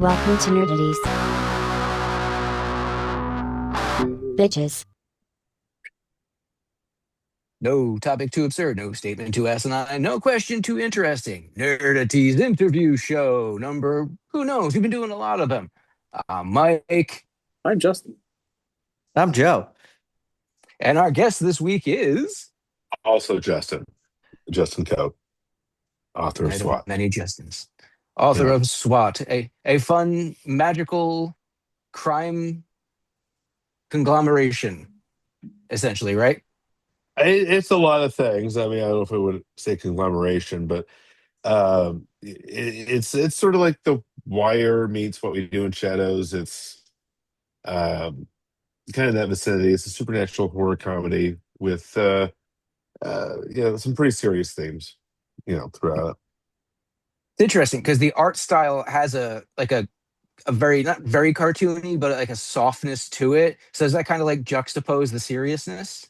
Welcome to Nerdaties. Bitches. No topic too absurd, no statement too asinine, no question too interesting. Nerdaties interview show number, who knows? We've been doing a lot of them. Mike, I'm Justin. I'm Joe. and our guest this week is Also Justin Coe, author of Night of SWAT. Many Justins, author Yeah. of SWAT, a fun, magical crime conglomeration, essentially, right? It's a lot of things. I mean, I don't know if I would say conglomeration, but it's sort of like The Wire meets What We Do in Shadows. It's um, kind of that vicinity. It's a supernatural horror comedy with some pretty serious themes, throughout it. It's interesting because the art style has a very not very cartoony, but like a softness to it. So does that kind of like juxtapose the seriousness?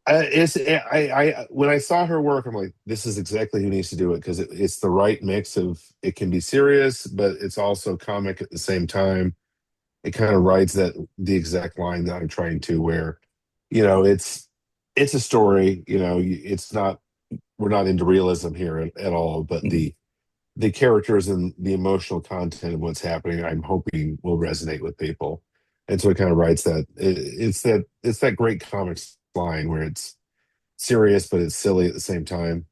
When I saw her work, I'm like, this is exactly who needs to do it because it's the right mix of it can be serious, but it's also comic at the same time. It kind of rides the exact line that I'm trying to where, it's a story. It's not we're not into realism here at all, but Mhm. the characters and the emotional content of what's happening, I'm hoping will resonate with people. And so it kind of writes it's that great comics line where it's serious but it's silly at the same time.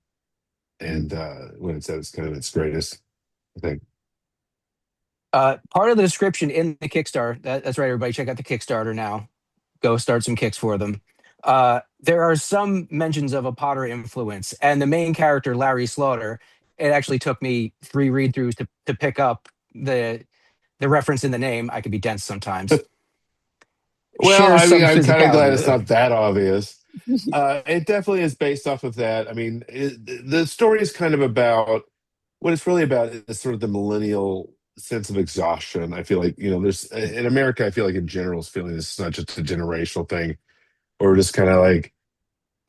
And when it's at its kind of its greatest, I think. Part of the description in the Kickstarter, that's right, everybody, check out the Kickstarter now. Go start some kicks for them. There are some mentions of a Potter influence, and the main character, Larry Slaughter, it actually took me 3 read-throughs to pick up the reference in the name. I could be dense sometimes. Well, Shares I mean, some I'm kind of glad physicality. it's not that obvious. It definitely is based off of that. I mean, the story is kind of about what it's really about is sort of the millennial sense of exhaustion. I feel like, there's in America, I feel like in general, is feeling this is not just a generational thing, or we're just kind of like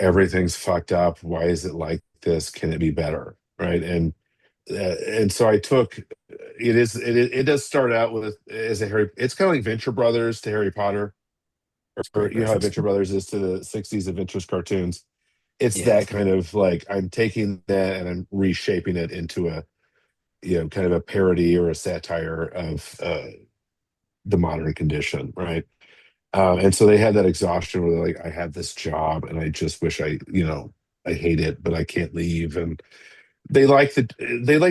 everything's fucked up. Why is it like this? Can it be better? Right. And so I took it does start out with as a Harry. It's kind of like Venture Brothers to Harry Potter, or Great you know how reference. Venture Brothers is to the '60s adventures cartoons. It's Yeah. that kind of like I'm taking that and I'm reshaping it into a kind of a parody or a satire of the modern condition, right? And so they had that exhaustion where they're like, I have this job and I just wish I hate it, but I can't leave. And they like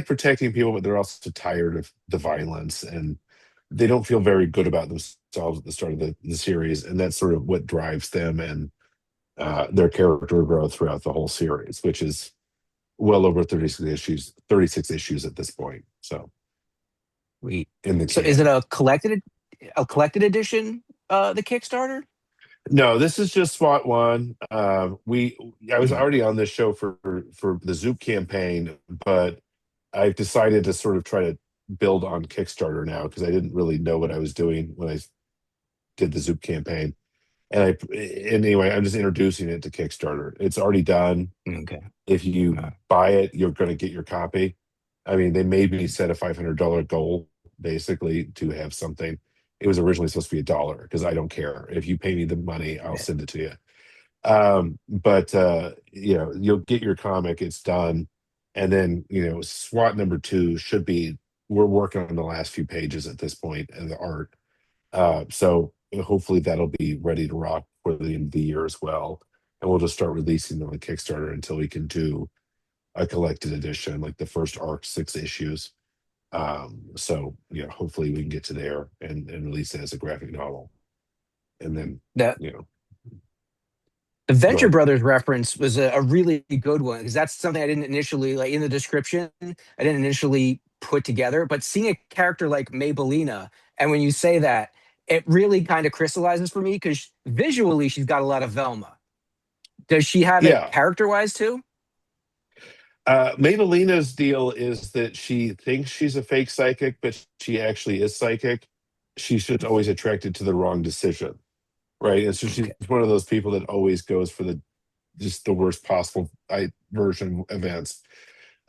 protecting people, but they're also tired of the violence and they don't feel very good about themselves at the start of the series. And that's sort of what drives them and their character growth throughout the whole series, which is well over 36 issues at this point. So Sweet. in the So is it can. a collected edition, the Kickstarter? No, this is just SWAT one. I was Mhm. already on this show for the Zoop campaign, but I've decided to sort of try to build on Kickstarter now because I didn't really know what I was doing when I did the Zoop campaign. And anyway, I'm just introducing it to Kickstarter. It's already done. Okay. If you Uh, buy it, you're going to get your copy. I mean, they made me set a $500 goal basically to have something. It was originally supposed to be $1 because I don't care. If you pay me the money, I'll yeah. send it to you. But you'll get your comic. It's done, and then SWAT number 2 should be. We're working on the last few pages at this point and the art. So hopefully that'll be ready to rock for the end of the year as well. And we'll just start releasing them on Kickstarter until we can do a collected edition, like the first arc 6 issues. So hopefully we can get to there and release it as a graphic novel. And then, The you know, the go Venture ahead. Brothers reference was a really good one because that's something I didn't initially like in the description. I didn't initially put together, but seeing a character like Maybellina, and when you say that, it really kind of crystallizes for me because visually she's got a lot of Velma. Does she have it Yeah. character-wise too? Maybellina's deal is that she thinks she's a fake psychic, but she actually is psychic. She's just always attracted to the wrong decision, right? And so she's Okay. one of those people that always goes for the just the worst possible version of events.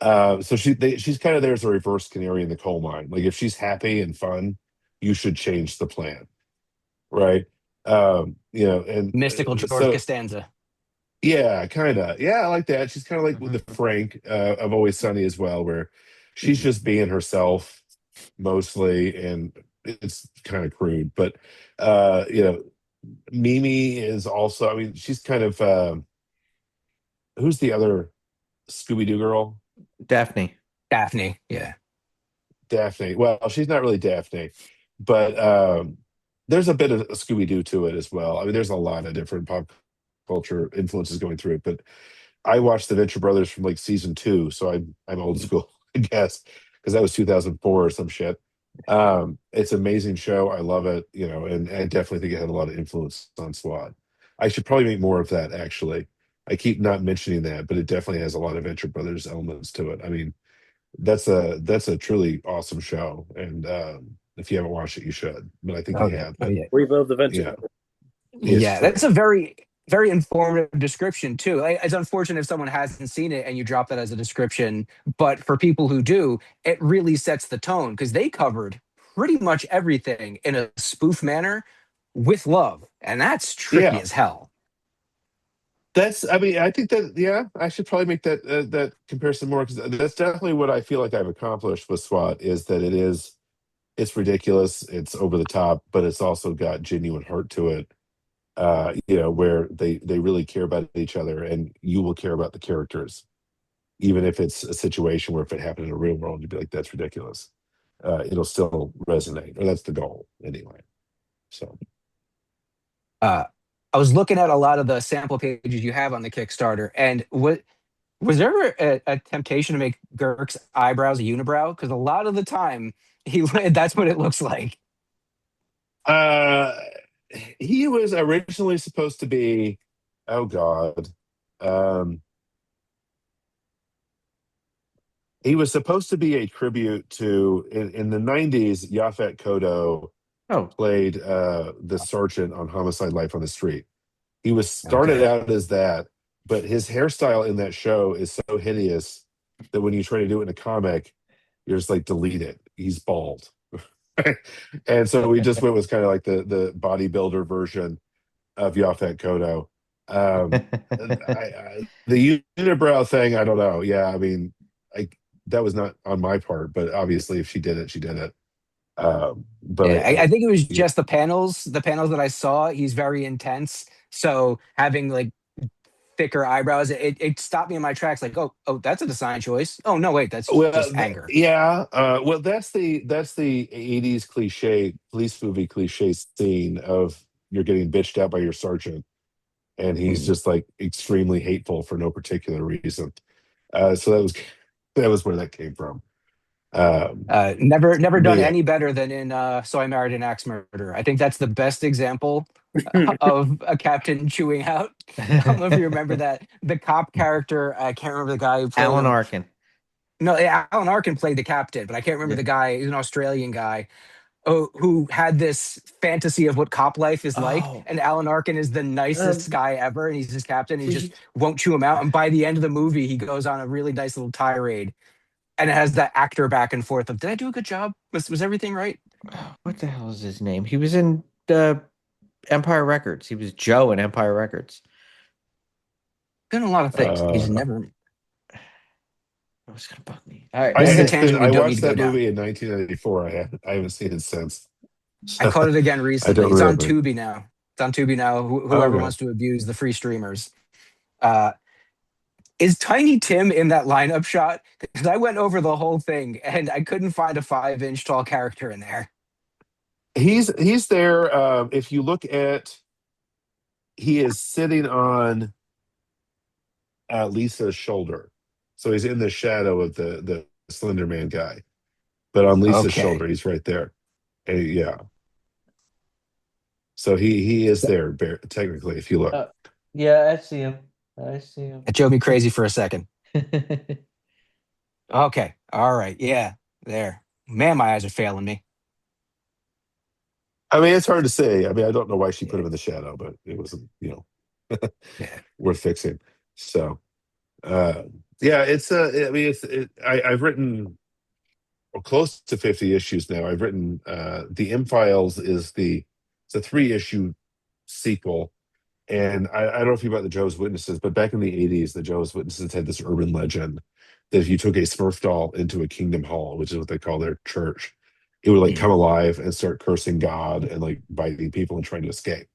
So she's kind of there as a reverse canary in the coal mine. Like if she's happy and fun, you should change the plan, right? And Mystical George so Costanza. yeah, kind of. Yeah, I like that. She's kind of like with the Frank of Always Sunny as well, where she's just being herself mostly, and it's kind of crude. But Mimi is also. I mean, she's kind of who's the other Scooby Doo girl? Daphne. Daphne. Yeah. Daphne. Well, she's not really Daphne, but there's a bit of Scooby Doo to it as well. I mean, there's a lot of different pop culture influences going through it, but I watched the Venture Brothers from like season 2, so I'm old school, I guess, because that was 2004 or some shit. It's an amazing show. I love it, and I definitely think it had a lot of influence on SWAT. I should probably make more of that, actually. I keep not mentioning that, but it definitely has a lot of Venture Brothers elements to it. I mean, that's a truly awesome show, and if you haven't watched it, you should. But I think Oh you yeah. have. Oh But yeah. We love the venture. yeah, it's Yeah. true. That's a very, very informative description too. It's unfortunate if someone hasn't seen it and you drop that as a description, but for people who do, it really sets the tone because they covered pretty much everything in a spoof manner with love, and that's tricky Yeah, as hell. I mean, I think that. Yeah, I should probably make that comparison more, because that's definitely what I feel like I've accomplished with SWAT. Is that it's ridiculous, it's over the top, but it's also got genuine heart to it. Where they really care about each other, and you will care about the characters, even if it's a situation where if it happened in a real world, you'd be like, that's ridiculous. It'll still resonate, or that's the goal anyway. So Uh, I was looking at a lot of the sample pages you have on the Kickstarter, and was there ever a temptation to make Girk's eyebrows a unibrow? Because a lot of the time, that's what it looks like. uh he was originally supposed to be, oh god, um he was supposed to be a tribute to, in the 90s, Yaphet Kotto Oh, played the sergeant on Homicide: Life on the Street. He was started Okay. out as that, but his hairstyle in that show is so hideous that when you try to do it in a comic, you're just like, delete it. He's bald. And so we just went with kind of like the bodybuilder version of Yaphet Kotto. The unibrow thing, I don't know. Yeah, I mean, that was not on my part, but obviously, if she did it, she did it. But Yeah, I think it was yeah. just the panels. The panels that I saw, he's very intense. So having like thicker eyebrows, it stopped me in my tracks. Like, oh, that's a design choice. Oh no, wait, that's Well, just anger. yeah. Well, that's the '80s cliche, police movie cliche scene of you're getting bitched out by your sergeant, and he's Mm. just like extremely hateful for no particular reason. So that was where that came from. Never But done yeah, any better than in So I Married an Axe Murderer. I think that's the best example of a captain chewing out. I don't know if you remember that. The cop character, I can't remember the guy who played Alan him. Arkin. No, yeah, Alan Arkin played the captain, but I can't remember Yeah. the guy. He's an Australian guy who had this fantasy of what cop life is like. Oh, And Alan Arkin is the nicest guy ever, and he's his captain. And he did just you? won't chew him out. And by the end of the movie, he goes on a really nice little tirade, and it has that actor back and forth of, did I do a good job? Was everything right? What the hell is his name? He was in Empire Records. He was Joe in Empire Records. Been a lot of things. He's uh, never. That was gonna bug me. All right. This is a tangent we I don't need watched to go that down. movie in 1994. I haven't seen it since. I So, caught it again I recently. don't It's on remember. Tubi now. It's on Tubi now. Whoever Okay. wants to abuse the free streamers. Uh, is Tiny Tim in that lineup shot? Because I went over the whole thing and I couldn't find a 5-inch tall character in there. He's there. If you look at, he is sitting on Lisa's shoulder, so he's in the shadow of the Slender Man guy, but on Lisa's Okay. shoulder, he's right there. And yeah, so he is there, technically, if you look. Yeah, I see him. I see him. It drove me crazy for a second. Okay. All right. Yeah. There. Man, my eyes are failing me. I mean, it's hard to say. I mean, I don't know why she put Yeah. him in the shadow, but it wasn't, Yeah. worth fixing. So, uh, Yeah, I mean, I've written close to 50 issues now. I've written the M Files it's a 3-issue sequel. And I don't know if you about the Jehovah's Witnesses, but back in the 80s, the Jehovah's Witnesses had this urban legend that if you took a Smurf doll into a Kingdom Hall, which is what they call their church, it would like Mm. come alive and start cursing God and like biting people and trying to escape.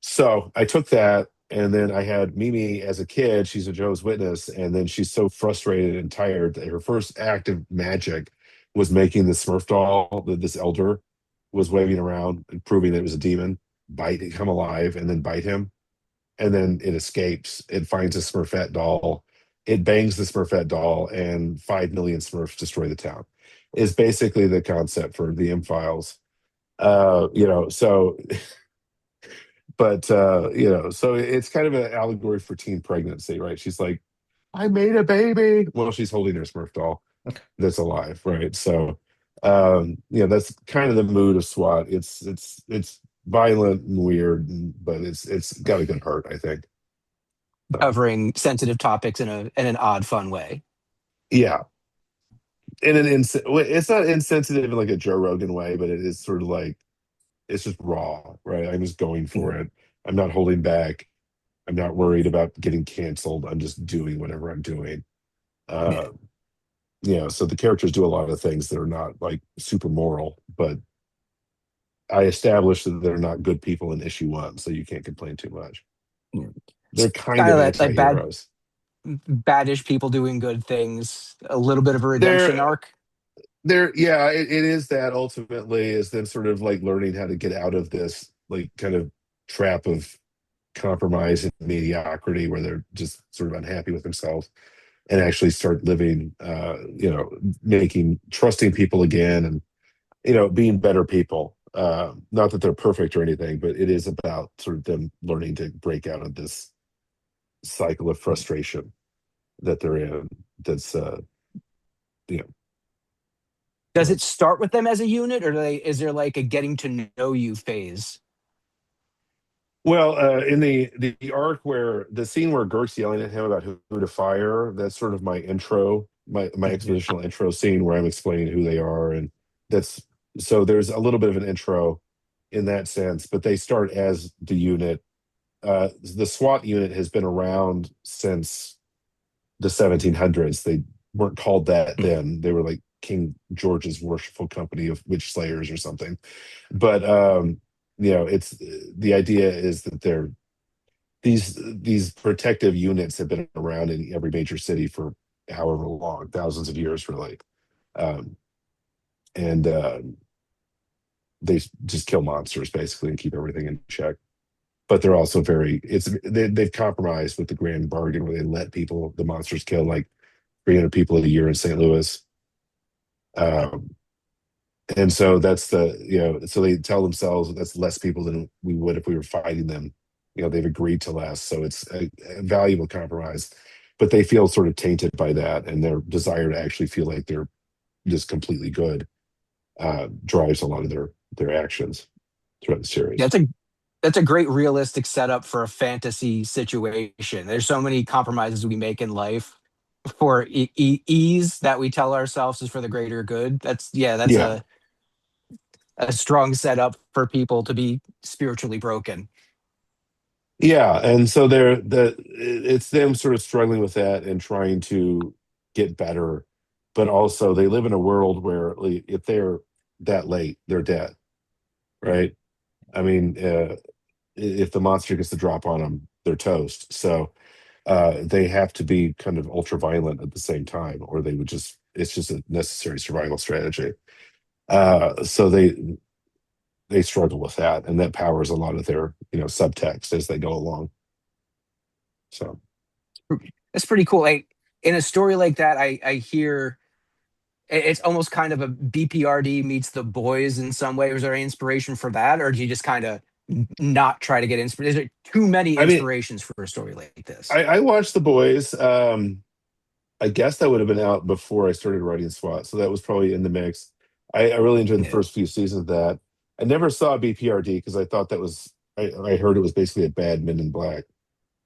So I took that, and then I had Mimi as a kid. She's a Jehovah's Witness, and then she's so frustrated and tired that her first act of magic was making the Smurf doll that this elder was waving around and proving that it was a demon, bite it, come alive, and then bite him. And then it escapes. It finds a Smurfette doll. It bangs the Smurfette doll, and 5 million Smurfs destroy the town. Is basically the concept for the M Files. So so it's kind of an allegory for teen pregnancy, right? She's like, I made a baby. Well, she's holding her Smurf doll that's alive, right? So, that's kind of the mood of SWAT. It's violent and weird, but it's got a good heart, I think. So, Covering sensitive topics in an odd, fun way. yeah, it's not insensitive in like a Joe Rogan way, but it is sort of like it's just raw, right? I'm just going for Mhm. it. I'm not holding back. I'm not worried about getting canceled. I'm just doing whatever I'm doing. Yeah. Uh, so the characters do a lot of things that are not like super moral, but I established that they're not good people in issue 1, so you can't complain too much. Yeah. They're It's kind kind of of that like anti-heroes. baddish people doing good things, a little bit of a redemption They're arc. yeah, it is that ultimately is them sort of like learning how to get out of this like kind of trap of compromise and mediocrity where they're just sort of unhappy with themselves and actually start living making trusting people again and being better people. Not that they're perfect or anything, but it is about sort of them learning to break out of this cycle of frustration that they're in. That's you know, Does so. it start with them as a unit, or is there like a getting to know you phase? Well, in the arc where the scene where Gert's yelling at him about who to fire, that's sort of my intro, my Mhm. expositional intro scene where I'm explaining who they are, and that's so there's a little bit of an intro in that sense, but they start as the unit. The SWAT unit has been around since the 1700s. They weren't called that then. They were like King George's Worshipful Company of Witch Slayers or something. But it's the idea is that these protective units have been around in every major city for however long, thousands of years, really. Um, and they just kill monsters basically and keep everything in check. But they're also they've compromised with the grand bargain where they let the monsters kill like 300 people a year in St. Louis. Um, and so so they tell themselves that's less people than we would if we were fighting them. They've agreed to less. So it's a valuable compromise, but they feel sort of tainted by that. And their desire to actually feel like they're just completely good drives a lot of their actions throughout the Yeah, series. that's a great realistic setup for a fantasy situation. There's so many compromises we make in life for ease that we tell ourselves is for the greater good. That's Yeah. a strong setup for people to be spiritually broken. Yeah, and so it's them sort of struggling with that and trying to get better, but also they live in a world where like, if they're that late, they're dead, right? I mean, if the monster gets the drop on them, they're toast. So they have to be kind of ultra violent at the same time, or they would it's just a necessary survival strategy. So they struggle with that, and that powers a lot of their subtext as they go along. So. That's pretty cool. In a story like that, I hear it's almost kind of a BPRD meets The Boys in some way. Was there any inspiration for that, or do you just kind of not try to get inspiration? Is there too many I mean, inspirations for a story like this? I watched The Boys. I guess that would have been out before I started writing SWAT, so that was probably in the mix. I really enjoyed the Yeah. first few seasons of that. I never saw BPRD because I thought that was I heard it was basically a bad Men in Black.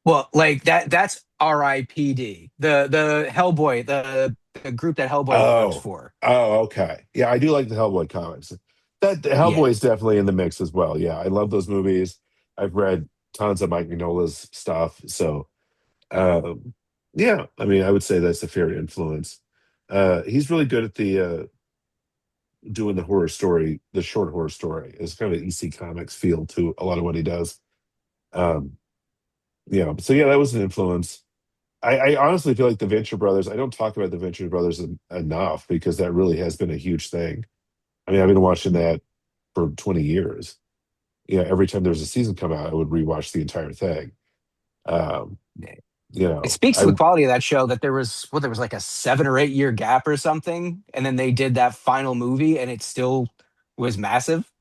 Well, like that's RIPD. The Hellboy, the group that Hellboy works Oh, for. oh, okay. Yeah, I do like the Hellboy comics. That Yeah. Hellboy is definitely in the mix as well. Yeah, I love those movies. I've read tons of Mike Mignola's stuff. So, um, yeah, I mean, I would say that's a fair influence. He's really good at the doing the horror story, the short horror story. It's kind of an EC Comics feel to a lot of what he does. Um, yeah, so yeah, that was an influence. I honestly feel like the Venture Brothers, I don't talk about the Venture Brothers enough because that really has been a huge thing. I mean, I've been watching that for 20 years. You know, every time there's a season come out, I would rewatch the entire thing. Um, you It know, speaks to the I quality of that show that there was like a 7 or 8 year gap or something, and then they did that final movie, and it still was massive.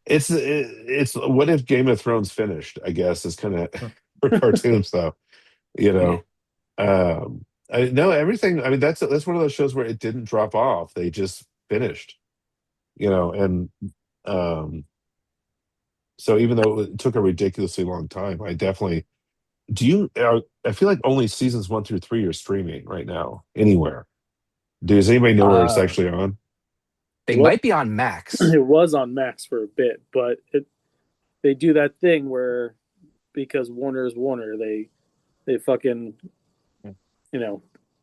it's what if Game of Thrones finished, I guess, is kind of for cartoons though, you Yeah. know. I no everything. I mean, that's one of those shows where it didn't drop off. They just finished, you know, and um so even though it took a ridiculously long time, I definitely do you I feel like only seasons 1 through 3 are streaming right now anywhere. Does anybody know where it's Uh, actually on? they What might be on Max. it was on Max for a bit, but they do that thing where because Warner is Warner, they fucking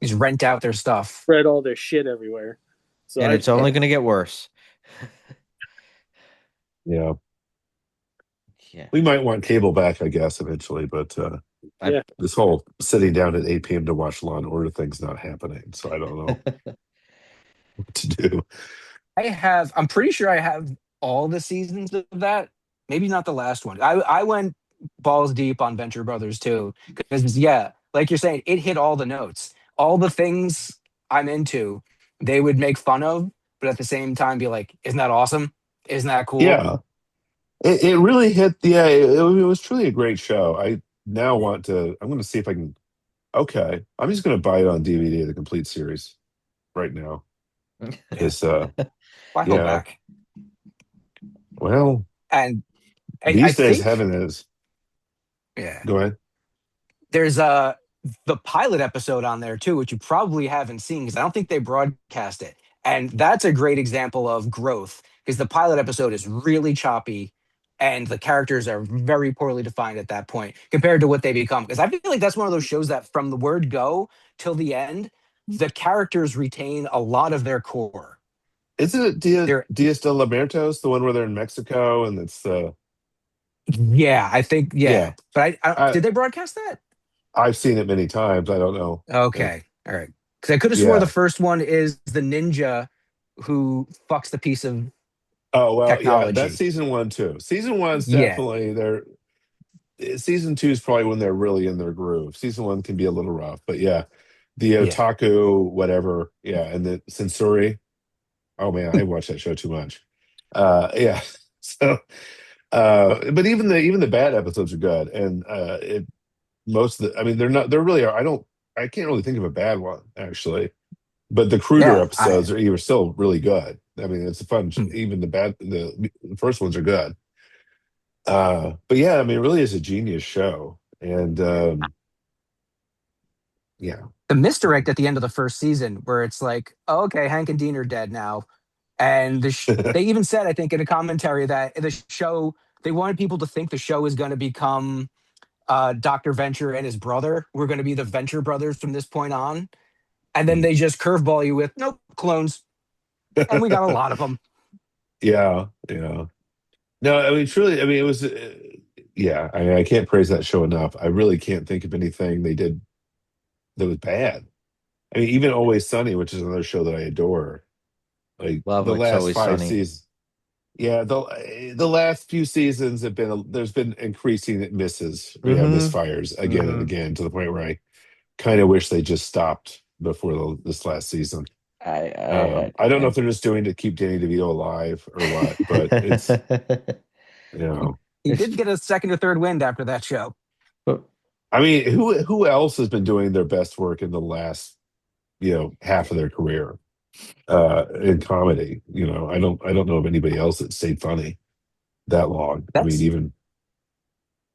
Just rent out their stuff. spread all their shit everywhere. So And it's only going to get worse. Yeah, Yeah. we might want cable back, I guess, eventually, but yeah, this whole sitting down at 8 p.m. to watch Law and Order thing's not happening. So I don't know what to do. I'm pretty sure I have all the seasons of that. Maybe not the last one. I went balls deep on Venture Brothers too. Because yeah, like you're saying, it hit all the notes. All the things I'm into, they would make fun of, but at the same time be like, isn't that awesome? Isn't that cool? Yeah, it really hit. Yeah, it was truly a great show. I now want to. I'm going to see if I can. Okay, I'm just going to buy it on DVD, the complete series, right now. Because Why hold yeah, back? well, And I these days, think, heaven is. yeah, Go ahead. there's the pilot episode on there too, which you probably haven't seen because I don't think they broadcast it. And that's a great example of growth because the pilot episode is really choppy and the characters are very poorly defined at that point compared to what they become. Because I feel like that's one of those shows that from the word go till the end, the characters retain a lot of their core. Isn't it They're, Dias de los Muertos, the one where they're in Mexico and it's yeah, I think, yeah. yeah. But I did they broadcast that? I've seen it many times. I don't know. Okay. All right. Because I could have swore the Yeah. first one is the ninja who fucks the piece of Oh well, yeah. That's technology. season 1 too. Season 1's Yeah. definitely there. Season 2 is probably when they're really in their groove. Season 1 can be a little rough, but yeah, the Yeah. otaku whatever. Yeah, and the Sensori. Oh man, I watch that show too much. Yeah. So, but even the bad episodes are good, and most of the. I mean, they're not. They're really. I don't. I can't really think of a bad one actually. But the Cruder Yeah. episodes are still really good. I mean, it's a fun. Hmm. Even the first ones are good. But yeah, I mean, it really is a genius show, and yeah, The misdirect at the end of the first season where it's like, oh, okay, Hank and Dean are dead now. And they even said, I think, in a commentary that the show, they wanted people to think the show is going to become Dr. Venture and his brother. We're going to be the Venture brothers from this point on. And then they just curveball you with, nope, clones. And we got a lot of them. yeah, yeah. No, I mean, truly, I mean, it was, yeah. I mean, I can't praise that show enough. I really can't think of anything they did that was bad. I mean, even Always Sunny, which is another show that I adore. Like Love the It's last Always 5 Sunny. seasons, yeah, the last few seasons have been there's been increasing misses, yeah, Mhm. misfires again and Mhm. again to the point where I kind of wish they just stopped before this last season. I don't know if they're just doing to keep Danny DeVito alive or what, but it's you know, He did get a second or third wind after that show. I mean, who else has been doing their best work in the last half of their career in comedy? I don't know of anybody else that stayed funny that long. I mean, That's even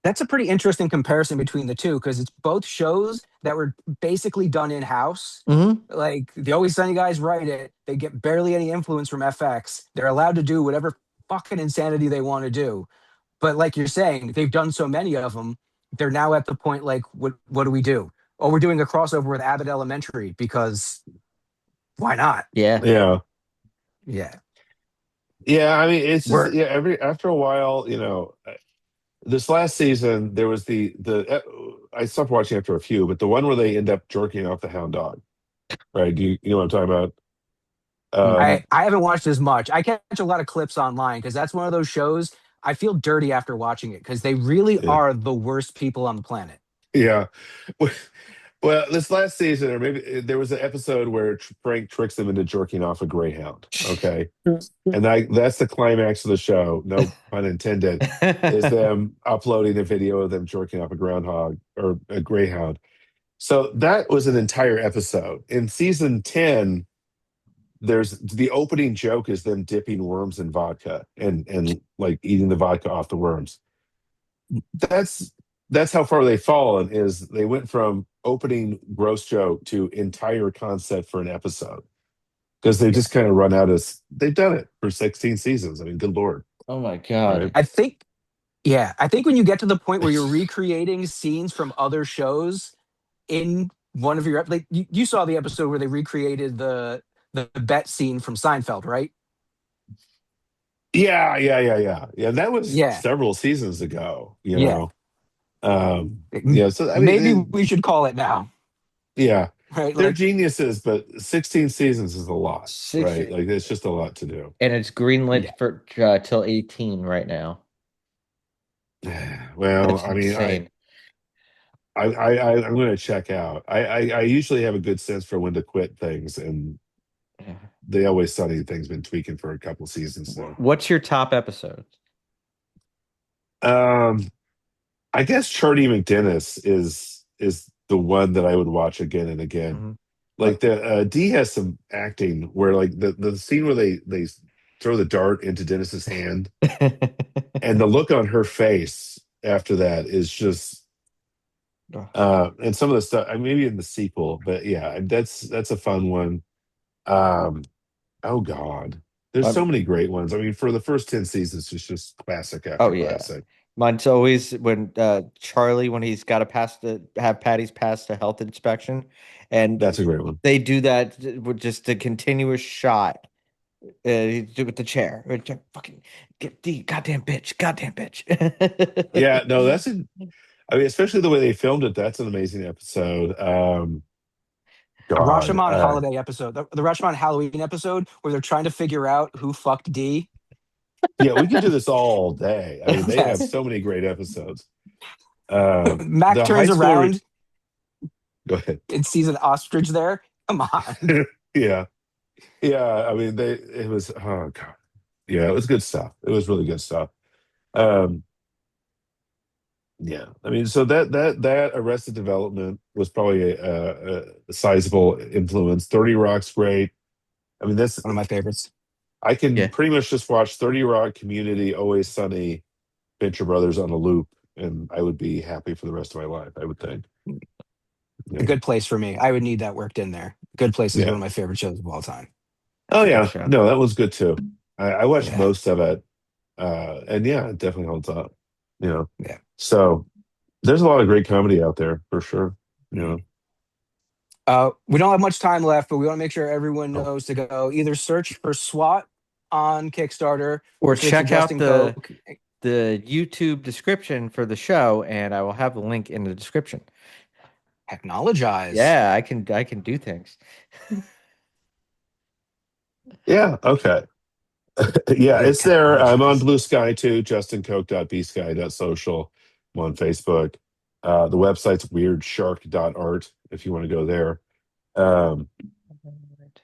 That's a pretty interesting comparison between the two because it's both shows that were basically done in house. Mm-hmm. Like the Always Sunny guys write it, they get barely any influence from FX. They're allowed to do whatever fucking insanity they want to do. But like you're saying, they've done so many of them. They're now at the point like, what do we do? Oh, we're doing a crossover with Abbott Elementary because why not? Yeah. Yeah. Yeah, Yeah, I mean, it's just we're yeah. After a while, this last season there was I stopped watching after a few, but the one where they end up jerking off the hound dog, right? Do you know what I'm talking about? Mhm. I haven't watched as much. I catch a lot of clips online because that's one of those shows I feel dirty after watching it because they really Yeah, are the worst people on the planet. yeah. Well, this last season, or maybe there was an episode where Frank tricks them into jerking off a greyhound. Okay, and that's the climax of the show. No pun intended. Is them uploading a video of them jerking off a groundhog or a greyhound. So that was an entire episode. In season 10, there's the opening joke is them dipping worms in vodka and like eating the vodka off the worms. That's that's how far they've fallen, is they went from opening gross joke to entire concept for an episode. Because they Yeah. just kind of run out of they've done it for 16 seasons. I mean, good lord. Oh my God. Right. I think, yeah, I think when you get to the point where you're recreating scenes from other shows in one of your, like you saw the episode where they recreated the bet scene from Seinfeld, right? Yeah. That was Yeah, several seasons ago, yeah. Yeah, so I mean Maybe we should call it now, yeah. right? They're Like, geniuses, but 16 seasons is a lot, Six, right? Like it's just a lot to do. and it's greenlit yeah, for till 18 right now. Well, That's I mean, insane. I'm going to check out. I usually have a good sense for when to quit things, and Yeah. they always sunny things been tweaking for a couple seasons now. What's your top episode? Um, I guess Charlie McDennis is the one that I would watch again and again. Mhm. Like the D has some acting where like the scene where they throw the dart into Dennis's hand, and the look on her face after that is just and some of the stuff, maybe in the sequel, but yeah, that's a fun one. Um, oh God, there's so many great ones. I mean, for the first 10 seasons, it's just classic after Oh, yeah. classic. Mine's always when Charlie, when he's got to have Patty's pass the health inspection, and That's a great one. they do that with just a continuous shot. With the chair, fucking get the goddamn bitch. Yeah, no, I mean, especially the way they filmed it. That's an amazing episode. a God, Rashomon holiday episode, the Rashomon Halloween episode where they're trying to figure out who fucked D. yeah, we could do this all day. I mean, they have Yes. so many great episodes. Mac the turns high school around Go ahead. and sees an ostrich there. Come on. Yeah. I mean, it was, oh God. Yeah, it was good stuff. It was really good stuff. Um, yeah, I mean, so that Arrested Development was probably a sizable influence. 30 Rock's great. I mean, that's One of my favorites. I can Yeah. pretty much just watch 30 Rock, Community, Always Sunny, Venture Brothers on a loop, and I would be happy for the rest of my life, I would think. A good place for me. I would need that worked in there. Good Place is Yeah. one of my favorite shows of all time. Oh Good yeah, show. no, that was good too. I watched Yeah. most of it, and yeah, it definitely holds up. Yeah. So there's a lot of great comedy out there for sure. We don't have much time left, but we want to make sure everyone Oh. knows to go either search for SWAT on Kickstarter Or search for check out Justin the Koch. YouTube description for the show, and I will have the link in the description. Technologize. Yeah, I can do things. Yeah. Okay. Yeah, it's there. I'm on Blue Sky too. JustinCoke.bsky.social. I'm on Facebook. The website's weirdshark.art if you want to go there.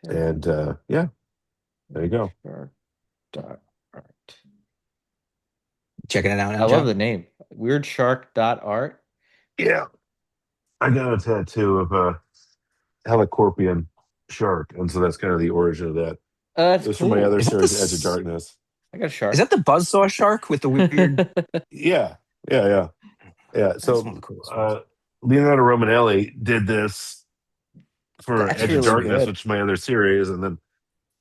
And yeah, there you go. Checking it out now. I Joe? love the name. Weirdshark.art. Yeah. I got a tattoo of a helicorpian shark, and so that's kind of the origin of that. That's It was cool. from my other Is that series, the Edge of Darkness. I got a shark. Is that the buzzsaw shark with the weird? Yeah. Yeah. That's one So of the coolest ones. Leonardo Romanelli did this for That's Edge really of Darkness, good. which is my other series, and then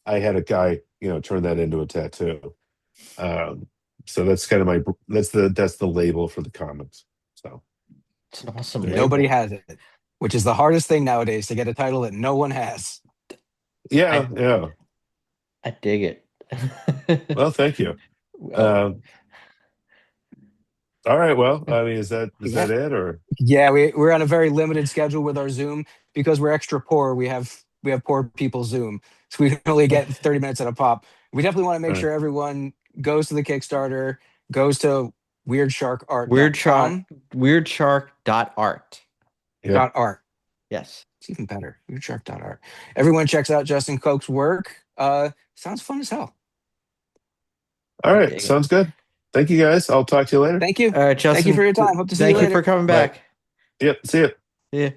I had a guy, turn that into a tattoo. So that's kind of that's the label for the comics. So It's an awesome There you label. Nobody has it, which is the hardest thing nowadays, to get a title that no one has. yeah, yeah. I dig it. Well, thank you. Oh, All right. Well, I mean, is that Yeah. it or? Yeah, we're on a very limited schedule with our Zoom because we're extra poor. We have poor people Zoom, so we can only get 30 minutes at a pop. We definitely want to make Right. sure everyone goes to the Kickstarter, goes to Weird Shark. weirdsharkart.com. Weirdshark.art. Yep. .art. Yes. It's even better. Weirdshark.art. Everyone checks out Justin Koch's work. Sounds fun as hell. All I right. dig it. Sounds good. Thank you guys. I'll talk to you later. Thank you. All right, Justin. Thank you for your time. Hope to see you Thank you later. for coming Bye. back. Yep. See you. Yeah.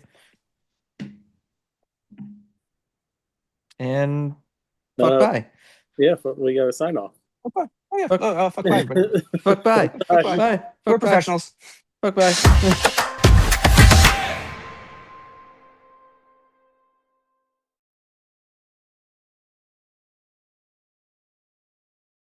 And fuck bye. Yeah, we got to sign off. Okay. Oh, yeah. Fuck. Fuck bye, everybody. Fuck bye. Fuck bye. Bye. We're Fuck bye. professionals. Fuck bye.